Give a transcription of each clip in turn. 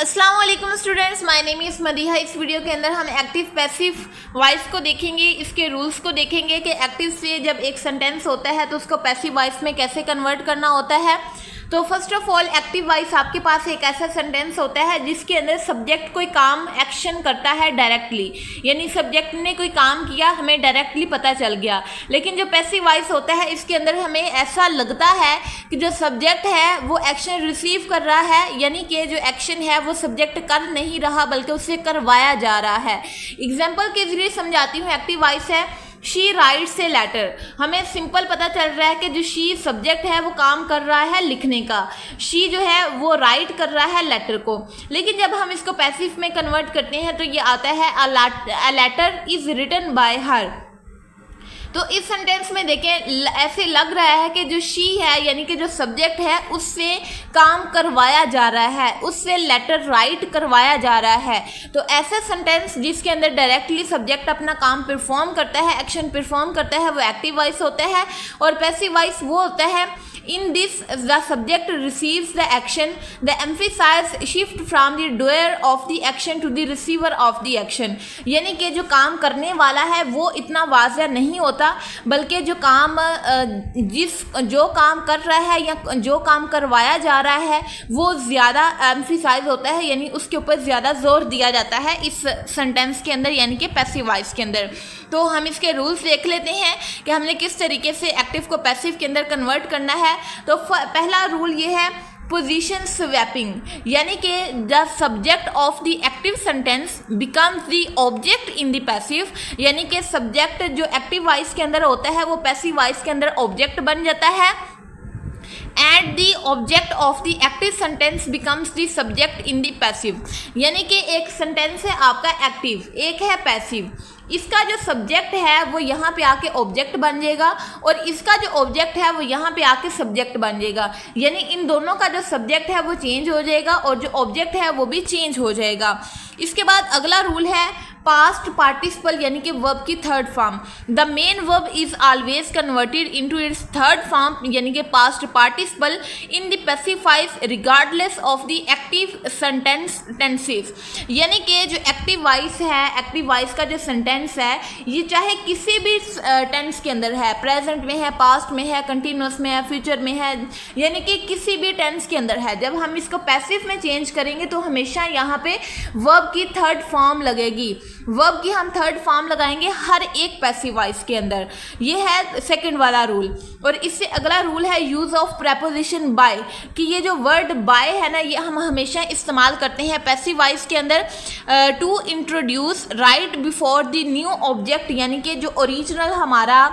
अस्सलाम वालेकुम students, my name is Madiha. इस वीडियो के अंदर हम एक्टिव पैसिव वॉइस को देखेंगे, इसके रूल्स को देखेंगे कि एक्टिव से जब एक सेंटेंस होता है तो उसको पैसिव वॉइस में कैसे कन्वर्ट करना होता है। तो first of all active voice आपके पास एक ऐसा सेंटेंस होता है जिसके अंदर सब्जेक्ट कोई काम एक्शन करता है डायरेक्टली, यानी सब्जेक्ट ने कोई काम किया, हमें डायरेक्टली पता चल गया। लेकिन जो पैसिव वॉइस होता है इसके अंदर हमें ऐसा लगता है कि जो सब्जेक्ट है वो एक्शन रिसीव कर रहा है, यानी कि जो एक्शन है वो सब्जेक्ट कर नहीं रहा बल्कि उससे करवाया जा रहा है। एग्जाम्पल के जरिए समझाती हूँ। एक्टिव वॉइस है शी राइट्स ए लेटर। हमें सिंपल पता चल रहा है कि जो शी सब्जेक्ट है वो काम कर रहा है लिखने का, शी जो है वो राइट कर रहा है लेटर को। लेकिन जब हम इसको पैसिव में कन्वर्ट करते हैं तो ये आता है a letter is written by her. तो इस सेंटेंस में देखें, ऐसे लग रहा है कि जो शी है यानी कि जो सब्जेक्ट है उससे काम करवाया जा रहा है, उससे लेटर राइट करवाया जा रहा है। तो ऐसा सेंटेंस जिसके अंदर डायरेक्टली सब्जेक्ट अपना काम परफॉर्म करता है, एक्शन परफॉर्म करता है, वो एक्टिव वॉइस होता है। और पैसिव वॉइस वो होता है in this the subject receives the action, the emphasis shift from the doer of the action to the receiver of the action। यानी कि जो काम करने वाला है वो इतना वाज़ेह नहीं होता, बल्कि जो काम जो काम कर रहा है या जो काम करवाया जा रहा है वो ज़्यादा एम्फिसाइज होता है, यानी उसके ऊपर ज़्यादा जोर दिया जाता है इस सेंटेंस के अंदर, यानी कि पैसिव वॉइस के अंदर। तो हम इसके रूल्स देख लेते हैं कि हमने किस तरीके से एक्टिव को पैसिव के अंदर कन्वर्ट करना है। तो पहला रूल ये है पोजीशन स्वैपिंग, यानी कि the subject of the active sentence becomes the object in the passive, यानी कि सब्जेक्ट जो एक्टिव वॉइस के अंदर होता है वो पैसिव वॉइस के अंदर ऑब्जेक्ट बन जाता है। And the object of the active sentence becomes the subject in the passive, यानी कि एक सेंटेंस है आपका एक्टिव, एक है पैसिव। इसका जो सब्जेक्ट है वो यहाँ पे आके ऑब्जेक्ट बन जाएगा और इसका जो ऑब्जेक्ट है वो यहाँ पे आके सब्जेक्ट बन जाएगा, यानी इन दोनों का जो सब्जेक्ट है वो चेंज हो जाएगा और जो ऑब्जेक्ट है वो भी चेंज हो जाएगा। इसके बाद अगला रूल है पास्ट पार्टिसिपल, यानी कि वर्ब की third form. The main verb is always converted into its third form, यानी कि past participle in the passive voice regardless of the active sentence tenses, यानी कि जो एक्टिव वॉइस है, एक्टिव वॉइस का जो सेंटेंस है ये चाहे किसी भी टेंस के अंदर है, प्रेजेंट में है, पास्ट में है, कंटिन्यूस में है, फ्यूचर में है, यानी कि किसी भी टेंस के अंदर है। जब हम इसको पैसिव में चेंज करेंगे तो हमेशा यहाँ पे वर्ब की थर्ड फॉर्म लगेगी, वर्ब की हम थर्ड फॉर्म लगाएंगे हर एक पैसिव वॉइस के अंदर। ये है सेकंड वाला रूल। और इससे अगला रूल है यूज़ ऑफ प्रेपोजिशन बाय, कि ये जो वर्ड बाय है ना ये हम हमेशा इस्तेमाल करते हैं पैसिव वॉइस के अंदर to introduce right before the new object, यानी कि जो ओरिजिनल हमारा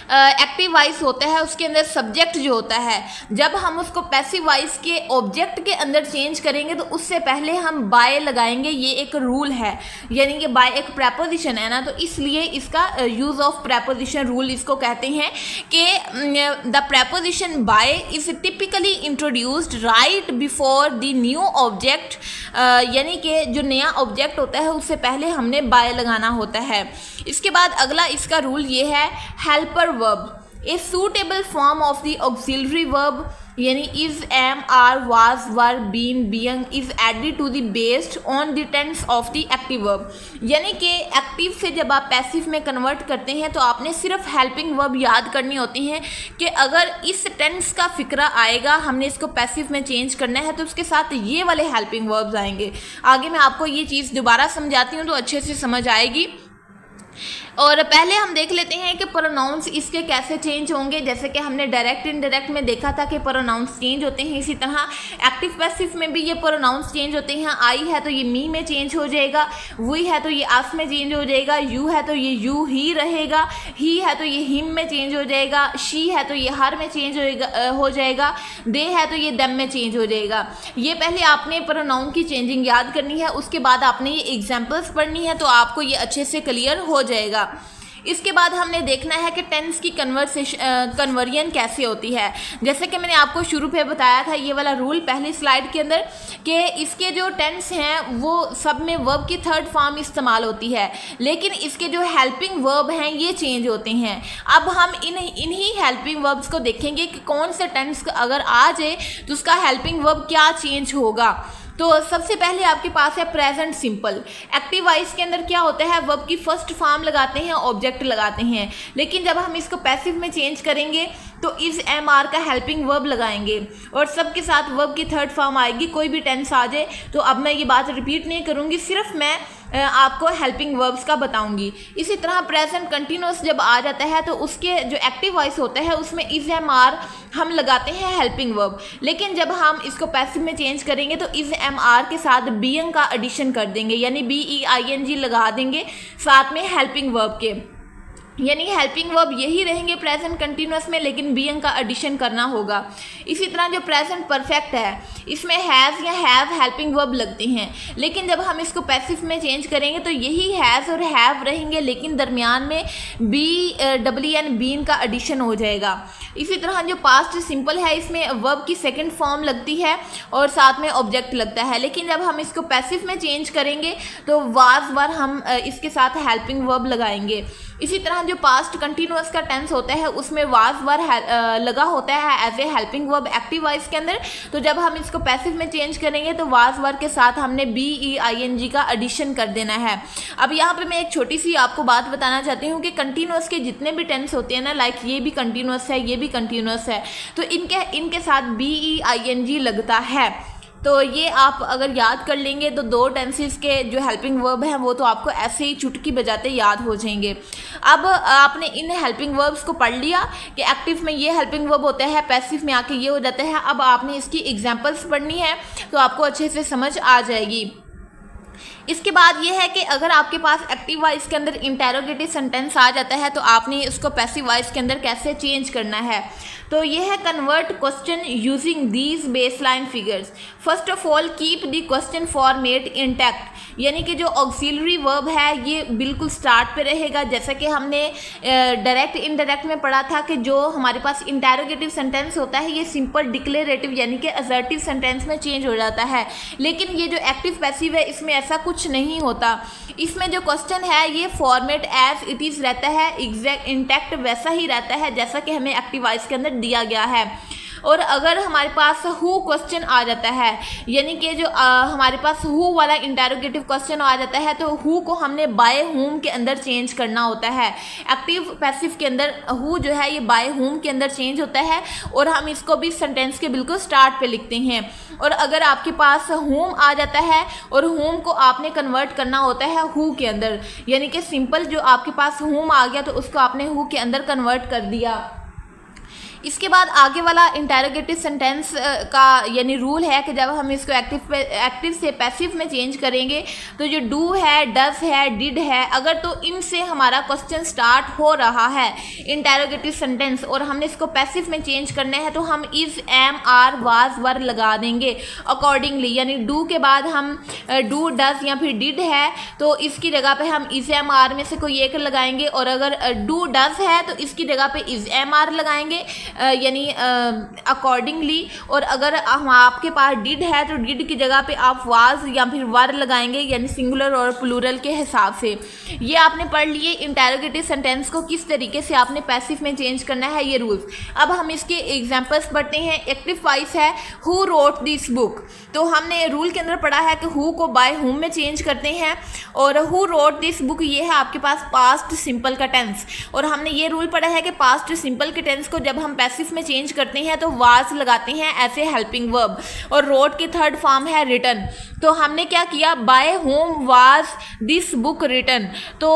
एक्टिव वॉइस होता है उसके अंदर सब्जेक्ट जो होता है, जब हम उसको पैसिव वॉइस के ऑब्जेक्ट के अंदर चेंज करेंगे तो उससे पहले हम बाय लगाएंगे। ये एक रूल है, यानी कि बाय एक प्रेपोजिशन है ना, तो इसलिए इसका यूज़ ऑफ प्रेपोजिशन रूल इसको कहते हैं कि the preposition by is typically introduced right before the new object, यानी कि जो नया ऑब्जेक्ट होता है उससे पहले हमने बाय लगाना होता है। इसके बाद अगला इसका रूल ये है helper verb, a suitable form of the auxiliary verb, यानी is, am, are, was, were, been, being is added to the based on the tense of the active verb, यानी कि एक्टिव से जब आप पैसिव में convert करते हैं तो आपने सिर्फ हेल्पिंग वर्ब याद करनी होती हैं कि अगर इस टेंस का फिक्रा आएगा, हमने इसको पैसिव में चेंज करना है तो उसके साथ ये वाले हेल्पिंग वर्ब्स आएंगे। आगे मैं आपको ये चीज़ दोबारा समझाती हूँ तो अच्छे से समझ आएगी। और पहले हम देख लेते हैं कि प्रोनाउंस इसके कैसे चेंज होंगे। जैसे कि हमने डायरेक्ट इनडायरेक्ट में देखा था कि प्रोनाउंस चेंज होते हैं, इसी तरह एक्टिव पैसिव में भी ये प्रोनाउंस चेंज होते हैं। आई है तो ये मी में चेंज हो जाएगा, वी है तो ये अस में चेंज हो जाएगा, यू है तो ये यू ही रहेगा, ही है तो ये हिम में चेंज हो जाएगा, शी है तो ये हर में चेंज हो जाएगा, दे है तो ये दम में चेंज हो जाएगा। ये पहले आपने प्रोनाउन की चेंजिंग याद करनी है, उसके बाद आपने ये एग्जाम्पल्स पढ़नी है तो आपको ये अच्छे से क्लियर हो जाएगा। इसके बाद हमने देखना है कि टेंस की कन्वर्जन कैसे होती है। जैसे कि मैंने आपको शुरू पे बताया था ये वाला रूल पहली स्लाइड के अंदर कि इसके जो टेंस हैं वो सब में वर्ब की थर्ड फॉर्म इस्तेमाल होती है, लेकिन इसके जो हेल्पिंग वर्ब हैं ये चेंज होते हैं। अब हम इन्हीं हेल्पिंग वर्ब्स को देखेंगे कि कौन से टेंस अगर आ जाए तो उसका हेल्पिंग वर्ब क्या चेंज होगा। तो सबसे पहले आपके पास है प्रेजेंट सिंपल। एक्टिव वॉइस के अंदर क्या होता है, वर्ब की फर्स्ट फॉर्म लगाते हैं, ऑब्जेक्ट लगाते हैं। लेकिन जब हम इसको पैसिव में चेंज करेंगे तो इज एम आर का हेल्पिंग वर्ब लगाएंगे और सबके साथ वर्ब की थर्ड फॉर्म आएगी, कोई भी टेंस आ जाए। तो अब मैं ये बात रिपीट नहीं करूँगी, सिर्फ मैं आपको हेल्पिंग वर्ब्स का बताऊंगी। इसी तरह प्रेजेंट कंटिन्यूअस जब आ जाता है तो उसके जो एक्टिव वॉइस होता है उसमें इज एम आर हम लगाते हैं हेल्पिंग वर्ब। लेकिन जब हम इसको पैसिव में चेंज करेंगे तो इज एम आर के साथ बीइंग का एडिशन कर देंगे, यानी BEING लगा देंगे साथ में हेल्पिंग वर्ब के, यानी हेल्पिंग वर्ब यही रहेंगे प्रेजेंट कंटिन्यूअस में, लेकिन बीइंग का एडिशन करना होगा। इसी तरह जो प्रेजेंट परफेक्ट है इसमें हैज़ या हैव हेल्पिंग वर्ब लगते हैं, लेकिन जब हम इसको पैसिव में चेंज करेंगे तो यही हैज़ और हैव रहेंगे, लेकिन दरमियान में BEN बीन का एडिशन हो जाएगा। इसी तरह जो पास्ट सिंपल है इसमें वर्ब की सेकंड फॉर्म लगती है और साथ में ऑब्जेक्ट लगता है, लेकिन जब हम इसको पैसिव में चेंज करेंगे तो वाज वर हम इसके साथ हेल्पिंग वर्ब लगाएंगे। इसी तरह जो पास्ट कंटिन्यूअस का टेंस होता है उसमें वाज वर लगा होता है as a helping verb active voice के अंदर। तो जब हम इसको पैसिव में चेंज करेंगे तो वाज वर के साथ हमने BEING का एडिशन कर देना है। अब यहाँ पे मैं एक छोटी सी आपको बात बताना चाहती हूँ कि कंटिन्यूअस के जितने भी टेंस होते हैं ना, लाइक ये भी कंटिन्यूअस है, ये भी कंटिन्यूअस है, तो इनके साथ BEING लगता है। तो ये आप अगर याद कर लेंगे तो दो टेंसेस के जो हेल्पिंग वर्ब हैं वो तो आपको ऐसे ही चुटकी बजाते याद हो जाएंगे। अब आपने इन हेल्पिंग वर्ब्स को पढ़ लिया कि एक्टिव में ये हेल्पिंग वर्ब होता है, पैसिव में आके ये हो जाता है। अब आपने इसकी एग्जांपल्स पढ़नी है तो आपको अच्छे से समझ आ जाएगी। इसके बाद ये है कि अगर आपके पास एक्टिव वॉइस के अंदर इंटेरोगेटिव सेंटेंस आ जाता है तो आपने इसको पैसिव वॉइस के अंदर कैसे चेंज करना है। तो ये है convert question using these baseline figures. First of all keep the question format intact, यानी कि जो ऑक्सिलरी वर्ब है ये बिल्कुल स्टार्ट पे रहेगा, जैसा कि हमने डायरेक्ट इनडायरेक्ट में पढ़ा था कि जो हमारे पास इंटेरोगेटिव सेंटेंस होता है ये सिंपल डिक्लेरेटिव यानी कि असर्टिव सेंटेंस में चेंज हो जाता है। लेकिन ये जो एक्टिव पैसिव है इसमें ऐसा कुछ नहीं होता। इसमें जो क्वेश्चन है ये फॉर्मेट एज इट इज़ रहता है, एग्जैक्ट इंटैक्ट वैसा ही रहता है जैसा कि हमें एक्टिव वॉइस के अंदर दिया गया है। और अगर हमारे पास हु क्वेश्चन आ जाता है, यानी कि जो हमारे पास हु वाला इंटेरोगेटिव क्वेश्चन आ जाता है तो हु को हमने बाय हुम के अंदर चेंज करना होता है। एक्टिव पैसिव के अंदर हु जो है ये बाय हुम के अंदर चेंज होता है और हम इसको भी सेंटेंस के बिल्कुल स्टार्ट पे लिखते हैं। और अगर आपके पास हुम आ जाता है और हुम को आपने कन्वर्ट करना होता है हु के अंदर, यानी कि सिंपल जो आपके पास हुम आ गया तो उसको आपने हु के अंदर कन्वर्ट कर दिया। इसके बाद आगे वाला इंटेरोगेटिव सेंटेंस का यानी रूल है कि जब हम इसको एक्टिव से पैसिव में चेंज करेंगे तो जो डू है, डज है, डिड है, अगर तो इनसे हमारा क्वेश्चन स्टार्ट हो रहा है इंटेरोगेटिव सेंटेंस और हमने इसको पैसिव में चेंज करना है तो हम इज, एम, आर, वाज, वर लगा देंगे अकॉर्डिंगली। यानी डू के बाद हम डू, डज या फिर डिड है तो इसकी जगह पे हम इज, एम, आर में से कोई एक लगाएंगे, और अगर डू, डज है तो इसकी जगह पे इज, एम, आर लगाएंगे यानी अकॉर्डिंगली। और अगर हम आपके पास डिड है तो डिड की जगह पे आप वाज या फिर वर लगाएंगे, यानी सिंगुलर और प्लूरल के हिसाब से। ये आपने पढ़ लिए इंटेरोगेटिव सेंटेंस को किस तरीके से आपने पैसिव में चेंज करना है, ये रूल्स। अब हम इसके एग्जांपल्स पढ़ते हैं। एक्टिव वॉइस है हु रोट दिस बुक, तो हमने रूल के अंदर पढ़ा है कि हु को बाय हुम में चेंज करते हैं, और हु रोट दिस बुक ये है आपके पास पास्ट सिंपल का टेंस। और हमने ये रूल पढ़ा है कि पास्ट सिंपल के टेंस को जब हम पैसिव में चेंज करते हैं तो वाज लगाते हैं ऐसे हेल्पिंग वर्ब, और रोट की थर्ड फॉर्म है रिटन। तो हमने क्या किया, by whom was this book written, तो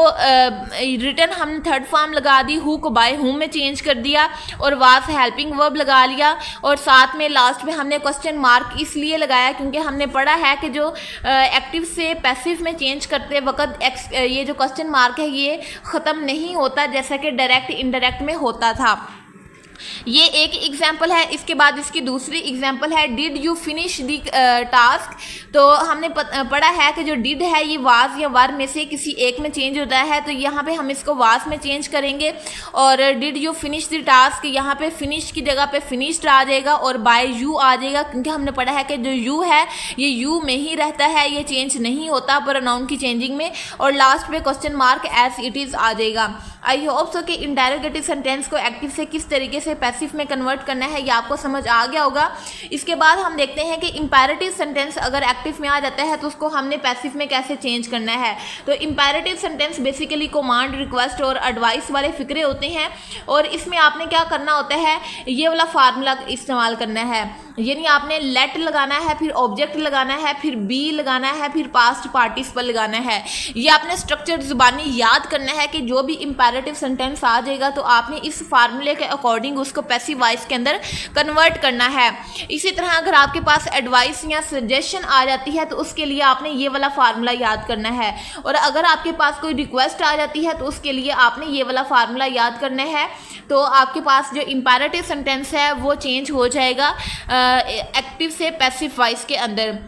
रिटन हमने थर्ड फॉर्म लगा दी, हु को बाय होम में चेंज कर दिया और वाज हेल्पिंग वर्ब लगा लिया, और साथ में लास्ट में हमने क्वेश्चन मार्क इसलिए लगाया क्योंकि हमने पढ़ा है कि जो एक्टिव से पैसिव में चेंज करते वक्त ये जो क्वेश्चन मार्क है ये ख़त्म नहीं होता जैसा कि डायरेक्ट इनडायरेक्ट में होता था। ये एक एग्जाम्पल है। इसके बाद इसकी दूसरी एग्जाम्पल है did you finish the task. तो हमने पढ़ा है कि जो डिड है ये वाज या वर में से किसी एक में चेंज होता है, तो यहाँ पे हम इसको वाज में चेंज करेंगे, और did you finish the task यहाँ पे फिनिश की जगह पे फिनिश्ड आ जाएगा और बाय यू आ जाएगा, क्योंकि हमने पढ़ा है कि जो यू है ये यू में ही रहता है, ये चेंज नहीं होता प्रोनाउन की चेंजिंग में, और लास्ट में question mark as it is आ जाएगा। आई होप सो कि इंटेरोगेटिव सेंटेंस को एक्टिव से किस तरीके से से पैसिव में कन्वर्ट करना है, ये आपको समझ आ गया होगा। इसके बाद हम देखते हैं कि इंपैरेटिव सेंटेंस अगर एक्टिव में आ जाता है तो उसको हमने पैसिव में कैसे चेंज करना है। तो imperative sentence basically command, request और एडवाइस वाले फिक्रे होते हैं, और इसमें आपने क्या करना होता है, ये वाला फार्मूला इस्तेमाल करना है। यानी आपने लेट लगाना है, फिर ऑब्जेक्ट लगाना है, फिर बी लगाना है, फिर पास्ट पार्टिसिपल लगाना है। ये आपने स्ट्रक्चर जुबानी याद करना है कि जो भी इंपैरेटिव सेंटेंस आ जाएगा तो आपने इस फार्मूले के अकॉर्डिंग उसको पैसिव वॉइस के अंदर कन्वर्ट करना है। इसी तरह अगर आपके पास एडवाइस या सजेशन आ जाती है तो उसके लिए आपने ये वाला फार्मूला याद करना है, और अगर आपके पास कोई रिक्वेस्ट आ जाती है तो उसके लिए आपने ये वाला फार्मूला याद करना है। तो आपके पास जो इंपैरेटिव सेंटेंस है वो चेंज हो जाएगा एक्टिव से पैसिव वॉइस के अंदर।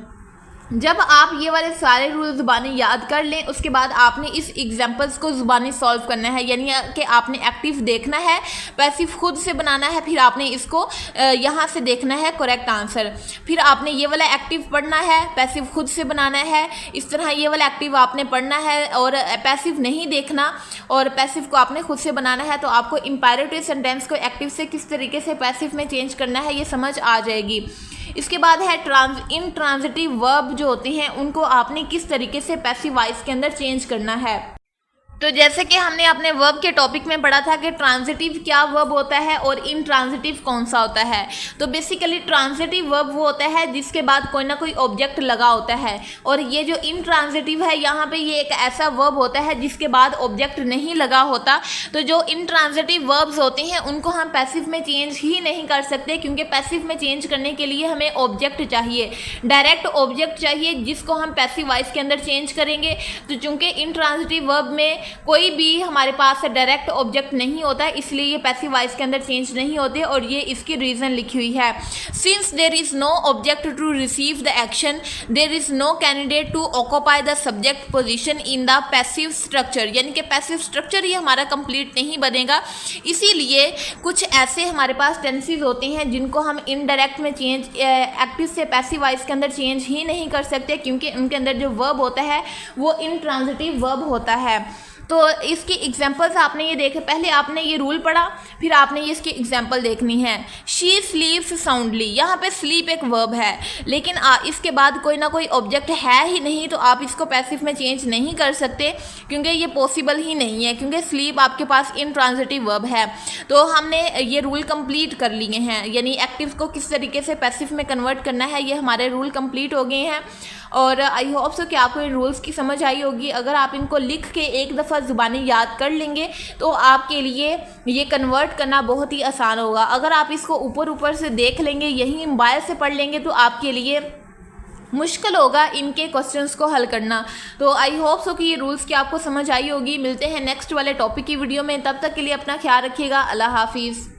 जब आप ये वाले सारे रूल ज़ुबानी याद कर लें उसके बाद आपने इस एग्जांपल्स को ज़ुबानी सॉल्व करना है, यानी कि आपने एक्टिव देखना है, पैसिव खुद से बनाना है, फिर आपने इसको यहाँ से देखना है करेक्ट आंसर, फिर आपने ये वाला एक्टिव पढ़ना है, पैसिव खुद से बनाना है, इस तरह ये वाला एक्टिव आपने पढ़ना है और पैसिव नहीं देखना और पैसिव को आपने खुद से बनाना है। तो आपको इंपैरेटिव सेंटेंस को एक्टिव से किस तरीके से पैसिव में चेंज करना है ये समझ आ जाएगी। इसके बाद है इंट्रांजिटिव वर्ब जो होते हैं उनको आपने किस तरीके से पैसिव वॉइस के अंदर चेंज करना है। तो जैसे कि हमने अपने वर्ब के टॉपिक में पढ़ा था कि ट्रांजिटिव क्या वर्ब होता है और इनट्रांजिटिव कौन सा होता है। तो बेसिकली ट्रांजिटिव वर्ब वो होता है जिसके बाद कोई ना कोई ऑब्जेक्ट लगा होता है, और ये जो इनट्रांजिटिव है यहाँ पे ये एक ऐसा वर्ब होता है जिसके बाद ऑब्जेक्ट नहीं लगा होता। तो जो इनट्रांजिटिव वर्ब्स होते हैं उनको हम पैसिव में चेंज ही नहीं कर सकते, क्योंकि पैसिव में चेंज करने के लिए हमें ऑब्जेक्ट चाहिए, डायरेक्ट ऑब्जेक्ट चाहिए जिसको हम पैसिव वॉइस के अंदर चेंज करेंगे। तो चूंकि इनट्रांजिटिव वर्ब में कोई भी हमारे पास डायरेक्ट ऑब्जेक्ट नहीं होता है इसलिए ये पैसिव वॉइस के अंदर चेंज नहीं होते, और ये इसकी रीजन लिखी हुई है। Since there is no object to receive the action there is no candidate to occupy the subject position in the passive structure, यानी कि पैसिव स्ट्रक्चर ही हमारा कंप्लीट नहीं बनेगा। इसीलिए कुछ ऐसे हमारे पास टेंसेस होते हैं जिनको हम इनडायरेक्ट में चेंज एक्टिव से पैसिव वॉइस के अंदर चेंज ही नहीं कर सकते, क्योंकि उनके अंदर जो वर्ब होता है वो इनट्रांजिटिव वर्ब होता है। तो इसकी एग्जांपल्स आपने ये देखे, पहले आपने ये रूल पढ़ा फिर आपने ये इसकी एग्जांपल देखनी है। शी स्लीप्स साउंडली, यहाँ पे स्लीप एक वर्ब है लेकिन इसके बाद कोई ना कोई ऑब्जेक्ट है ही नहीं, तो आप इसको पैसिव में चेंज नहीं कर सकते क्योंकि ये पॉसिबल ही नहीं है, क्योंकि स्लीप आपके पास इनट्रांजिटिव वर्ब है। तो हमने ये रूल कंप्लीट कर लिए हैं, यानी एक्टिव को किस तरीके से पैसिव में कन्वर्ट करना है ये हमारे रूल कंप्लीट हो गए हैं। और आई होप सो कि आपको इन रूल्स की समझ आई होगी। अगर आप इनको लिख के एक दफ़ा ज़ुबानी याद कर लेंगे तो आपके लिए ये कन्वर्ट करना बहुत ही आसान होगा। अगर आप इसको ऊपर ऊपर से देख लेंगे, यही मोबाइल से पढ़ लेंगे तो आपके लिए मुश्किल होगा इनके क्वेश्चंस को हल करना। तो आई होप सो कि ये रूल्स की आपको समझ आई होगी। मिलते हैं नेक्स्ट वाले टॉपिक की वीडियो में, तब तक के लिए अपना ख्याल रखिएगा। अल्लाह हाफिज़।